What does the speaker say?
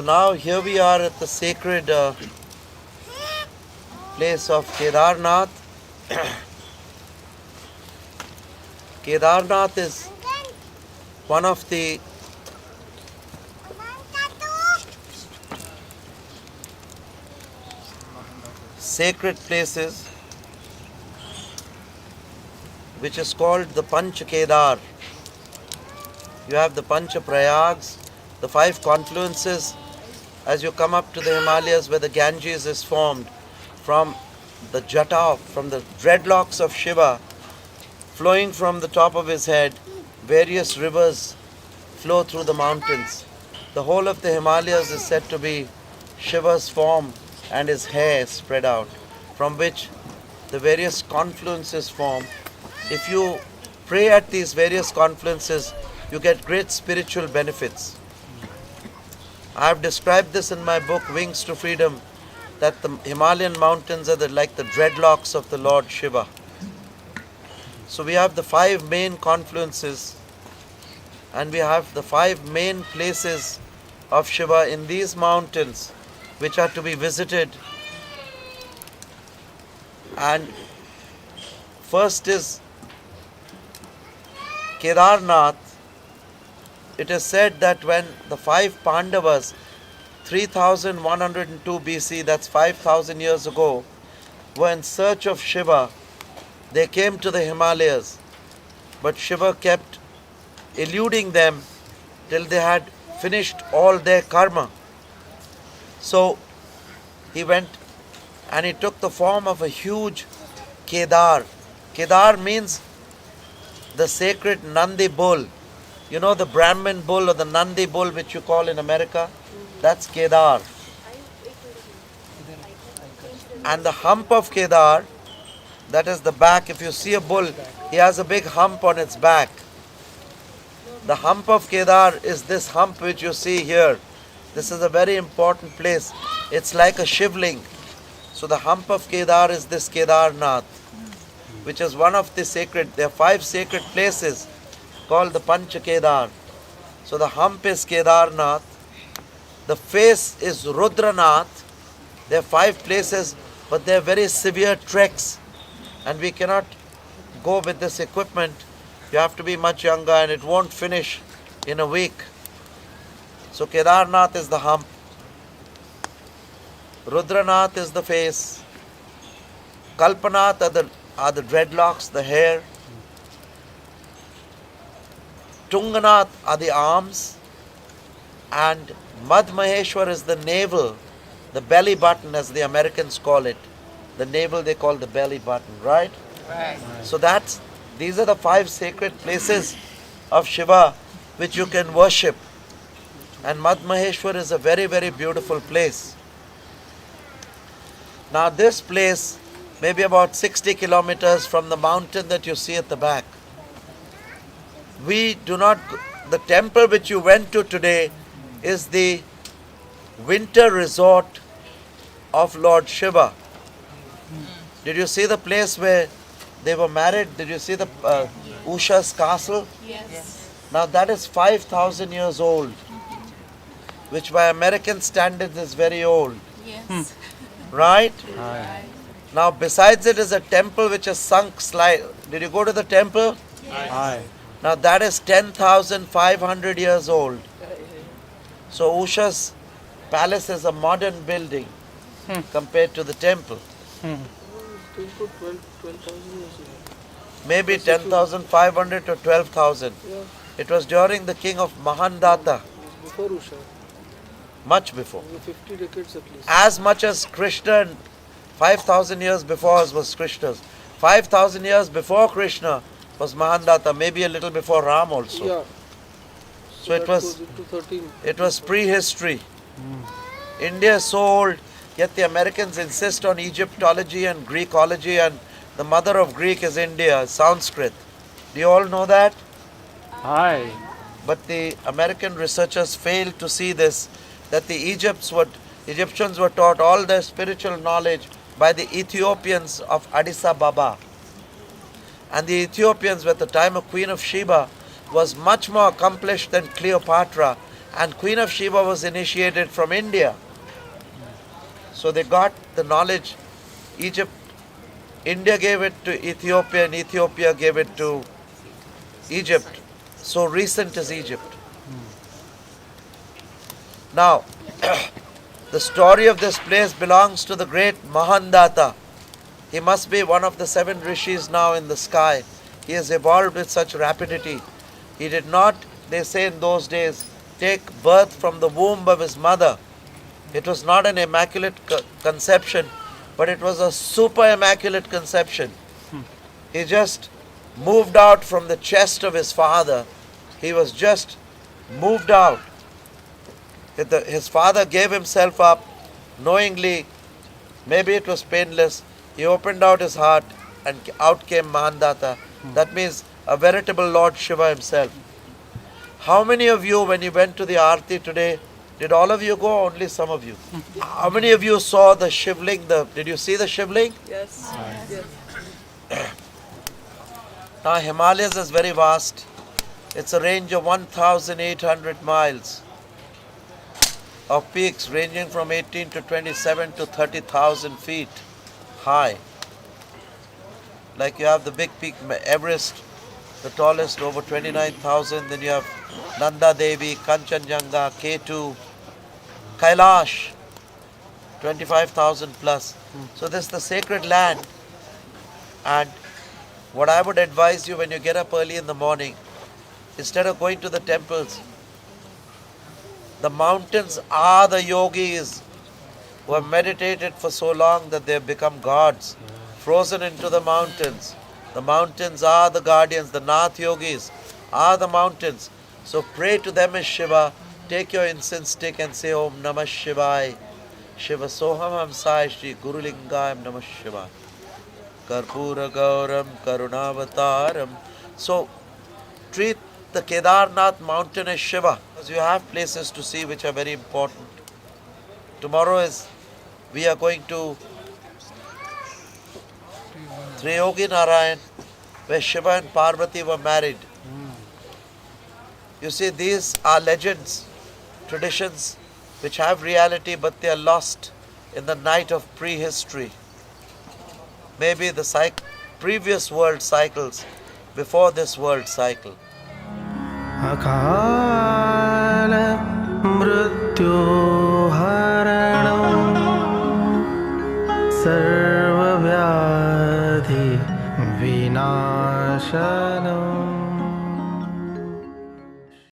now here we are at the sacred place of Kedarnath. Kedarnath is one of the sacred places which is called the Panch Kedar. You have the Panch Prayags, the 5 confluences as you come up to the Himalayas where the Ganges is formed from the jata, from the dreadlocks of Shiva, flowing from the top of his head. Various rivers flow through the mountains. The whole of the Himalayas is said to be Shiva's form and his hair spread out, from which the various confluences form. If you pray at these various confluences, you get great spiritual benefits. I have described this in my book Wings to Freedom, that the Himalayan mountains are like the dreadlocks of the Lord Shiva. So we have the 5 main confluences and we have the 5 main places of Shiva in these mountains which are to be visited. And first is Kedarnath. It is said that when the 5 Pandavas, 3102 BC, that's 5000 years ago, were in search of Shiva, they came to the Himalayas. But Shiva kept eluding them till they had finished all their karma. So he went and he took the form of a huge Kedar. Kedar means the sacred Nandi bull. You know the Brahmin bull or the Nandi bull which you call in America? That's Kedar. And the hump of Kedar, that is the back. If you see a bull, he has a big hump on its back. The hump of Kedar is this hump which you see here. This is a very important place. It's like a shivling. So the hump of Kedar is this Kedarnath, which is one of the sacred, there are 5 sacred places called the Panch Kedar. So the hump is Kedarnath. The face is Rudranath. There are 5 places, but they are very severe treks. And we cannot go with this equipment. You have to be much younger and it won't finish in a week. So Kedarnath is the hump. Rudranath is the face. Kalpanath are the dreadlocks, the hair. Tunganath are the arms. And Madh Maheshwar is the navel, the belly button as the Americans call it. The navel they call the belly button, right? Right. So these are the 5 sacred places of Shiva which you can worship. And Madh Maheshwar is a very, very beautiful place. Now this place may be about 60 kilometers from the mountain that you see at the back. The temple which you went to today is the winter resort of Lord Shiva. Did you see the place where they were married? Did you see the Usha's castle? Yes. Now that is 5000 years old, which by American standards is very old. Yes. Right? Right. Now besides it is a temple which is sunk slightly. Did you go to the temple? Yes. Now that is 10,500 years old. So Usha's palace is a modern building compared to the temple. Temple 12,000 years ago. Maybe 10,500 to 12,000. Yeah, It was during the king of Mahandata, before Usha. much before. 50 decades at least. As much as Krishna, and 5,000 years before us was Krishna's. 5,000 years before Krishna was Mahandata, maybe a little before Ram also. Yeah. So it that was goes into 13. It was prehistory. India is so old, yet the Americans insist on Egyptology and Greekology, and the mother of Greek is India, Sanskrit. Do you all know that? Aye. But the American researchers failed to see this, that the Egyptians were taught all their spiritual knowledge by the Ethiopians of Addis Ababa. And the Ethiopians, at the time of Queen of Sheba, was much more accomplished than Cleopatra. And Queen of Shiva was initiated from India. So they got the knowledge. India gave it to Ethiopia and Ethiopia gave it to Egypt. So recent is Egypt. Now, the story of this place belongs to the great Mahandata. He must be one of the 7 rishis now in the sky. He has evolved with such rapidity. He did not, they say in those days, take birth from the womb of his mother. It was not an immaculate conception, but it was a super immaculate conception. He just moved out from the chest of his father. He was just moved out. His father gave himself up knowingly. Maybe it was painless. He opened out his heart and out came Mahandata. That means a veritable Lord Shiva himself. How many of you, when you went to the Aarti today, did all of you go or only some of you? How many of you saw the Shivling? Did you see the Shivling? Yes. Yes. Now Himalayas is very vast. It's a range of 1,800 miles of peaks ranging from 18 to 27 to 30,000 feet high. Like you have the big peak Everest, the tallest over 29,000. Then you have Nanda Devi, Kanchenjunga, K2, Kailash, 25,000 plus. So this is the sacred land. And what I would advise you when you get up early in the morning, instead of going to the temples, the mountains are the yogis who have meditated for so long that they have become gods, frozen into the mountains. The mountains are the guardians, the Nath yogis are the mountains. So pray to them as Shiva, take your incense stick and say Om Namah Shivaya, Shiva Soham Hamsai Shri Guru Lingayam Namah Shivaya, Karpura Gauram Karunavataram. So treat the Kedarnath mountain as Shiva, because you have places to see which are very important. Tomorrow we are going to Triyogi Narayan, where Shiva and Parvati were married. You see, these are legends, traditions which have reality, but they are lost in the night of prehistory. Maybe the previous world cycles before this world cycle. अकाल मृत्यु हरणं सर्वव्याधि विनाशनम्